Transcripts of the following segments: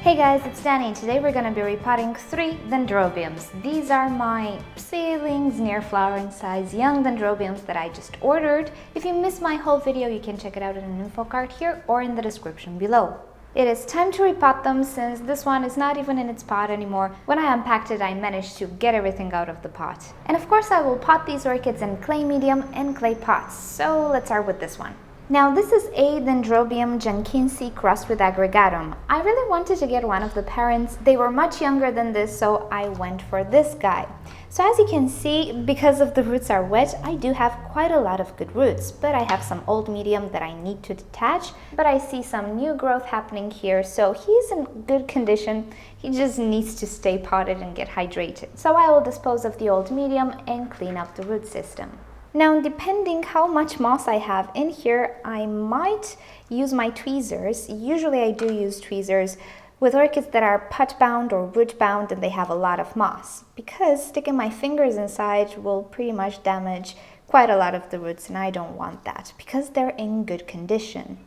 Hey guys, it's Danny and today we're going to be repotting 3 dendrobiums. These are my seedlings, near flowering size young dendrobiums that I just ordered. If you missed my whole video, you can check it out in an info card here or in the description below. It is time to repot them since this one is not even in its pot anymore. When I unpacked it, I managed to get everything out of the pot. And of course I will pot these orchids in clay medium and clay pots. So let's start with this one. Now this is a Dendrobium jenkinsii crossed with aggregatum. I really wanted to get one of the parents. They were much younger than this, so I went for this guy. So as you can see, because of the roots are wet, I do have quite a lot of good roots, but I have some old medium that I need to detach, but I see some new growth happening here, so he's in good condition. He just needs to stay potted and get hydrated. So I will dispose of the old medium and clean up the root system. Now, depending how much moss I have in here, I might use my tweezers. Usually I do use tweezers with orchids that are pot-bound or root-bound and they have a lot of moss, because sticking my fingers inside will pretty much damage quite a lot of the roots, and I don't want that because they're in good condition.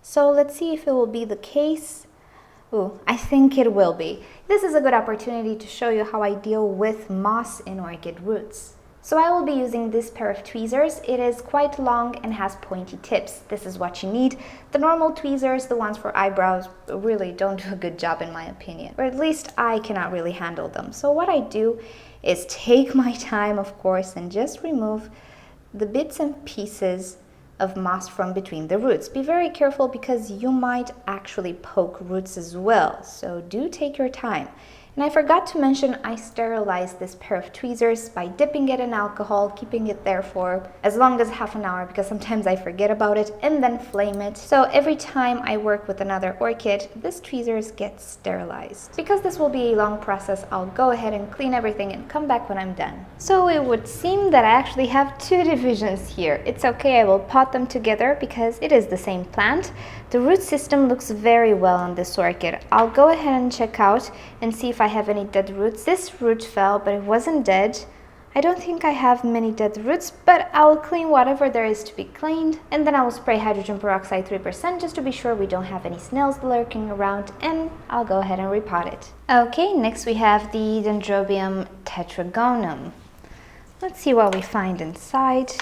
So let's see if it will be the case. Ooh, I think it will be. This is a good opportunity to show you how I deal with moss in orchid roots. So I will be using this pair of tweezers. It is quite long and has pointy tips. This is what you need. The normal tweezers, the ones for eyebrows, really don't do a good job in my opinion. Or at least I cannot really handle them. So what I do is take my time, of course, and just remove the bits and pieces of moss from between the roots. Be very careful because you might actually poke roots as well. So do take your time. And I forgot to mention, I sterilized this pair of tweezers by dipping it in alcohol, keeping it there for as long as half an hour because sometimes I forget about it, and then flame it. So every time I work with another orchid, this tweezers gets sterilized. Because this will be a long process, I'll go ahead and clean everything and come back when I'm done. So it would seem that I actually have 2 divisions here. It's okay, I will pot them together because it is the same plant. The root system looks very well on this orchid. I'll go ahead and check out and see if I have any dead roots. This root fell, but it wasn't dead. I don't think I have many dead roots, but I will clean whatever there is to be cleaned, and then I will spray hydrogen peroxide 3% just to be sure we don't have any snails lurking around, and I'll go ahead and repot it. Okay, next we have the Dendrobium tetragonum. Let's see what we find inside.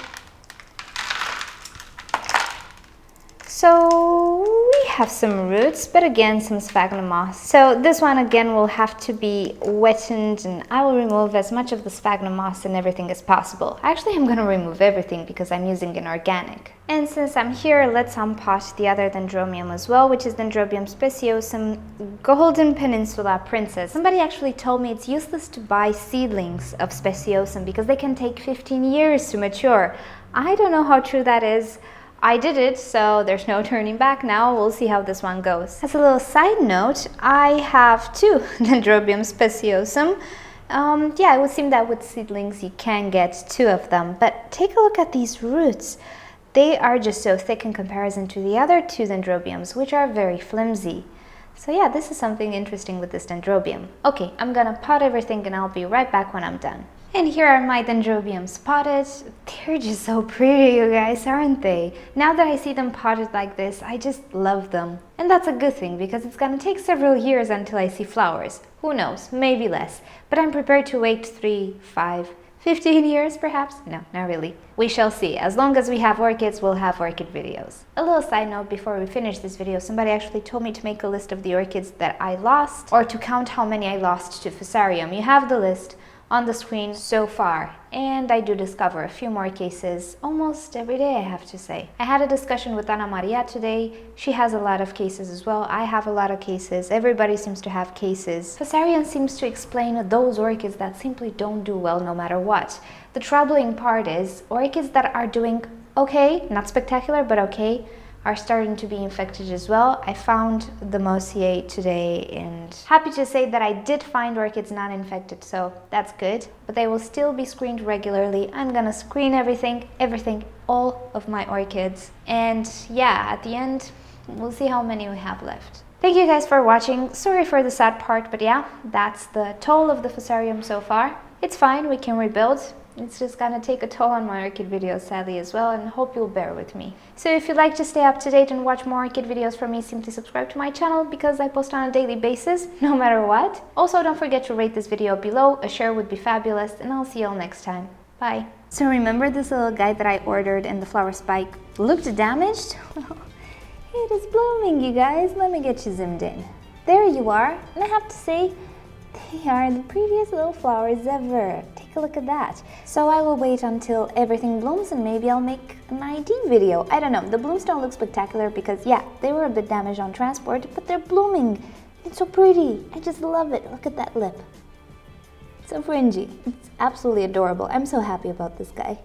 So we have some roots, but again some sphagnum moss. So this one again will have to be wetted, and I will remove as much of the sphagnum moss and everything as possible. Actually, I'm going to remove everything because I'm using an organic. And since I'm here, let's unpot the other dendrobium as well, which is Dendrobium speciosum, Golden Peninsula Princess. Somebody actually told me it's useless to buy seedlings of speciosum because they can take 15 years to mature. I don't know how true that is. I did it, so there's no turning back now. We'll see how this one goes. As a little side note, I have 2 Dendrobium speciosum. Yeah, it would seem that with seedlings you can get 2 of them, but take a look at these roots. They are just so thick in comparison to the other 2 dendrobiums, which are very flimsy. So yeah, this is something interesting with this dendrobium. Okay, I'm gonna pot everything and I'll be right back when I'm done. And here are my dendrobiums potted. They're just so pretty, you guys, aren't they? Now that I see them potted like this, I just love them. And that's a good thing because it's gonna take several years until I see flowers. Who knows, maybe less. But I'm prepared to wait 3, 5, 15 years perhaps? No, not really. We shall see. As long as we have orchids, we'll have orchid videos. A little side note before we finish this video, somebody actually told me to make a list of the orchids that I lost, or to count how many I lost to fusarium. You have the list on the screen so far, and I do discover a few more cases almost every day, I have to say. I had a discussion with Ana Maria today. She has a lot of cases as well. I have a lot of cases. Everybody seems to have cases. Fusarium seems to explain those orchids that simply don't do well no matter what. The troubling part is orchids that are doing okay, not spectacular, but okay, are starting to be infected as well. I found the Mosier today and happy to say that I did find orchids not infected, so that's good. But they will still be screened regularly. I'm gonna screen everything, all of my orchids. And yeah, at the end, we'll see how many we have left. Thank you guys for watching. Sorry for the sad part, but yeah, that's the toll of the fusarium so far. It's fine, we can rebuild. It's just gonna take a toll on my orchid videos, sadly, as well, and hope you'll bear with me. So if you'd like to stay up to date and watch more orchid videos from me, simply subscribe to my channel because I post on a daily basis, no matter what. Also, don't forget to rate this video below. A share would be fabulous, and I'll see you all next time. Bye. So remember this little guy that I ordered and the flower spike looked damaged? Well, it is blooming, you guys. Let me get you zoomed in. There you are, and I have to say, they are the prettiest little flowers ever. Take a look at that. So I will wait until everything blooms and maybe I'll make an ID video. I don't know, the blooms don't look spectacular because yeah, they were a bit damaged on transport, but they're blooming. It's so pretty. I just love it. Look at that lip. So fringy. It's absolutely adorable. I'm so happy about this guy.